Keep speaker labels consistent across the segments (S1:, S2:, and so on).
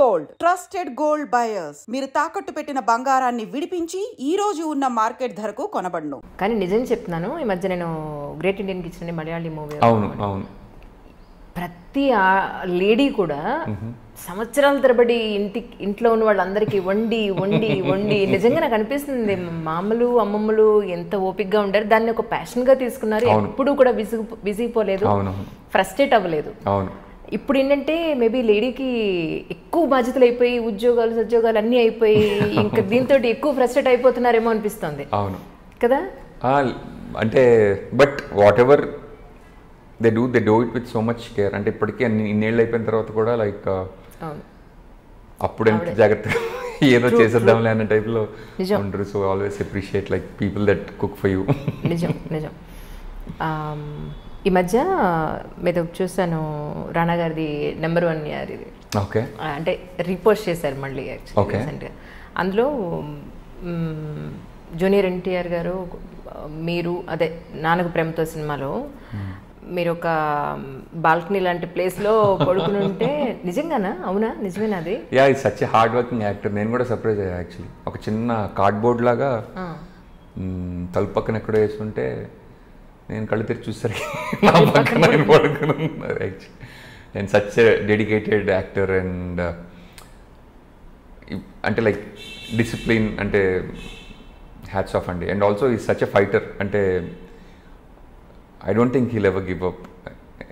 S1: Gold, trusted gold buyers. మీరు తాకట్టు పెట్టిన బంగారాన్ని విడిపించి ఈ రోజు ఉన్న మార్కెట్ ధరకు కొనబడును.
S2: కానీ నిజం చెప్తున్నాను, ఈ మధ్య నేను great Indian kitchen Malayali movie,
S3: అవును
S2: ప్రతి లేడీ కూడా సంవత్సరాల తరబడి ఇంట్లో ఉన్న వాళ్ళందరికీ వండి వండి వండి నిజంగా నాకు అనిపిస్తుంది మామూలు అమ్మమ్మలు ఎంత ఓపిక్గా ఉండారు, దాన్ని ఒక ప్యాషన్ గా తీసుకున్నారు. ఎప్పుడు కూడా విసిగిపోలేదు, ఫ్రస్ట్రేట్ అవ్వలేదు. ఇప్పుడు ఏంటంటే మేబీ లేడీకి ఎక్కువ బాధ్యతలు అయిపోయి ఉద్యోగాలు అన్నీ అయిపోయి ఇంకా దీంతో ఎక్కువ ఫ్రస్ట్రేట్ అయిపోతున్నారేమో అనిపిస్తుంది కదా.
S3: అంటే but what ever they do it with so much care. అంటే ఇప్పటికీ ఇన్నేళ్ళు అయిపోయిన తర్వాత కూడా లైక్ అప్పుడు ఎంత జాగ్రత్తగా ఏదో చేసేద్దాంలే అనే టైప్లో ఉంటారు. So always appreciate like people that cook for you.
S2: నిజం. ఈ మధ్య మీద చూసాను రాణా గారిది నెంబర్ 1 ఇయర్ ఇది.
S3: ఓకే,
S2: అంటే రీపోస్ట్ చేశారు మళ్ళీ రీసెంట్గా. అందులో జూనియర్ ఎన్టీఆర్ గారు మీరు అదే నాన్నకు ప్రేమతో సినిమాలో మీరు ఒక బాల్కనీ లాంటి ప్లేస్లో పడుకుని ఉంటే నిజంగానా? అవునా, నిజమేనా అది?
S3: Yeah, it's such a hard working actor. నేను కూడా సర్ప్రైజ్ అయ్యా యాక్చువల్లీ. ఒక చిన్న కార్డ్బోర్డ్ లాగా తలుపు పక్కన ఎక్కడో వేస్తుంటే నేను కళ్ళు తెరిచి చూసరికి నా పక్కన పడుకుని ఉన్నారు actually. And such a dedicated actor and అంటే లైక్ డిసిప్లిన్, అంటే హ్యాట్స్ ఆఫ్ అండి. And also is such a fighter. అంటే I don't think he'll ever give up.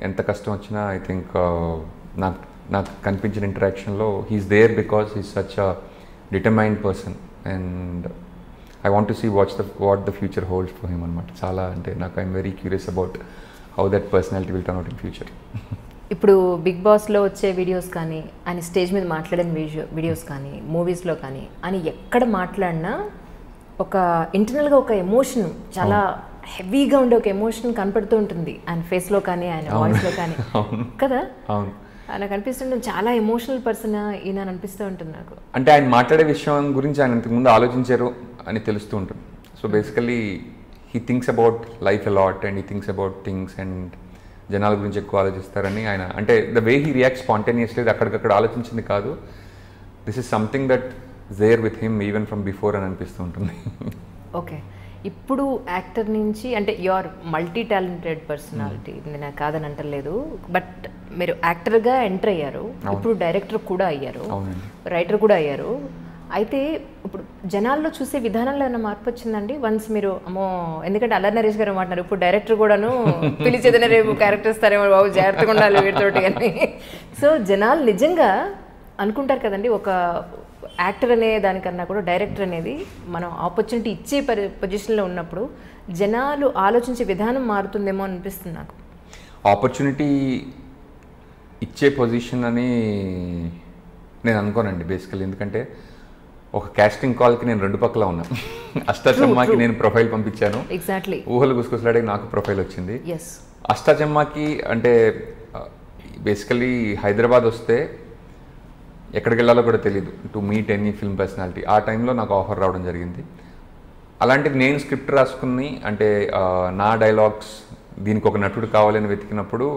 S3: ఎంత కష్టం వచ్చినా ఐ థింక్ నాకు కనిపించిన ఇంటరాక్షన్లో he's there because he's such a determined person. And I want to see what the future holds for him అనమాట. చాలా అంటే నాకు I'm very curious about how that personality will turn out in future.
S2: ఇప్పుడు big బాస్లో వచ్చే videos కానీ, ఆయన stage మీద మాట్లాడిన వీడియోస్ కానీ, మూవీస్లో కానీ, అని ఎక్కడ మాట్లాడినా ఒక ఇంటర్నల్గా ఒక ఎమోషన్, చాలా హెవీగా ఉండే ఒక ఎమోషన్ కనపడుతూ ఉంటుంది ఆయన ఫేస్లో కానీ, ఆయన వాయిస్లో కానీ కదా. నాకు అనిపిస్తుంటే చాలా ఎమోషనల్ పర్సన్ ఈయన అనిపిస్తూ ఉంటుంది నాకు.
S3: అంటే ఆయన మాట్లాడే విషయం గురించి ఆయన ఇంతకుముందు ఆలోచించారు అని తెలుస్తూ ఉంటుంది. So basically he thinks about life a lot and he thinks about things and జనాల గురించి ఎక్కువ ఆలోచిస్తారని ఆయన, అంటే the way he react spontaneously, అక్కడికక్కడ ఆలోచించింది కాదు. This is something that there with him even from before అని అనిపిస్తూ ఉంటుంది.
S2: ఓకే, ఇప్పుడు యాక్టర్ నుంచి అంటే యువర్ మల్టీ టాలెంటెడ్ పర్సనాలిటీ, నేను కాదని అంటలేదు, బట్ మీరు యాక్టర్గా ఎంటర్ అయ్యారు, ఇప్పుడు డైరెక్టర్ కూడా అయ్యారు, రైటర్ కూడా అయ్యారు. అయితే ఇప్పుడు జనాల్లో చూసే విధానంలో ఏమైనా మార్పు వచ్చిందండి వన్స్ మీరు? అమ్మో, ఎందుకంటే అల్లరి నరేష్ గారు మాట్లాడారు, ఇప్పుడు డైరెక్టర్ కూడాను పిలిచేదనే రేపు క్యారెక్టర్ ఇస్తారేమో బాబు, జాగ్రత్తగా ఉండాలి వీటితోటి అని. సో జనాలు నిజంగా అనుకుంటారు కదండి, ఒక యాక్టర్ అనే దానికన్నా కూడా డైరెక్టర్ అనేది మనం ఆపర్చునిటీ ఇచ్చే పొజిషన్లో ఉన్నప్పుడు జనాలు ఆలోచించే విధానం మారుతుందేమో అనిపిస్తుంది నాకు.
S3: ఆపర్చునిటీ ఇచ్చే పొజిషన్ అని నేను అనుకోనండి బేసికల్లీ. ఎందుకంటే ఒక కాస్టింగ్ కాల్కి నేను 2 పక్కల ఉన్నాను. అష్టాచమ్మాకి నేను ప్రొఫైల్ పంపించాను,
S2: ఎగ్జాక్ట్లీ
S3: ఊహలు గుసగుసలాడికి నాకు ప్రొఫైల్ వచ్చింది. అష్టాచమ్మాకి అంటే బేసికల్లీ హైదరాబాద్ వస్తే ఎక్కడికి వెళ్ళాలో కూడా తెలియదు, to meet any film personality. ఆ టైంలో నాకు ఆఫర్ రావడం జరిగింది. అలాంటిది నేను స్క్రిప్ట్ రాసుకుని, అంటే నా డైలాగ్స్ దీనికి ఒక నటుడు కావాలని వెతికినప్పుడు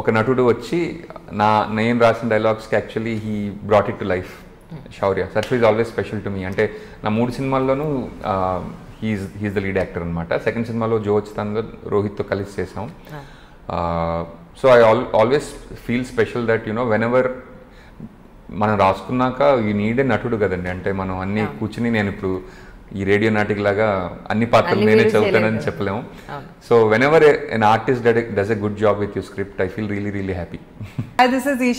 S3: ఒక నటుడు వచ్చి నేను రాసిన డైలాగ్స్కి actually he brought it to life. Shaurya that is always special to me. అంటే నా 3 సినిమాల్లోనూ హీఈస్ ద లీడ్ యాక్టర్ అనమాట. సెకండ్ సినిమాలో జో వచ్చితాన్లో రోహిత్తో కలిసి చేసాం. So I always feel special that you know whenever మనం రాసుకున్నాక ఈ నీడే నటుడు కదండి. అంటే మనం అన్ని కూర్చుని, నేను ఇప్పుడు ఈ రేడియో నాటిక్ లాగా అన్ని పాత్రలు నేనే చదువుతానని చెప్పలేము. So when ever an artist does a good job with your script, I feel really happy.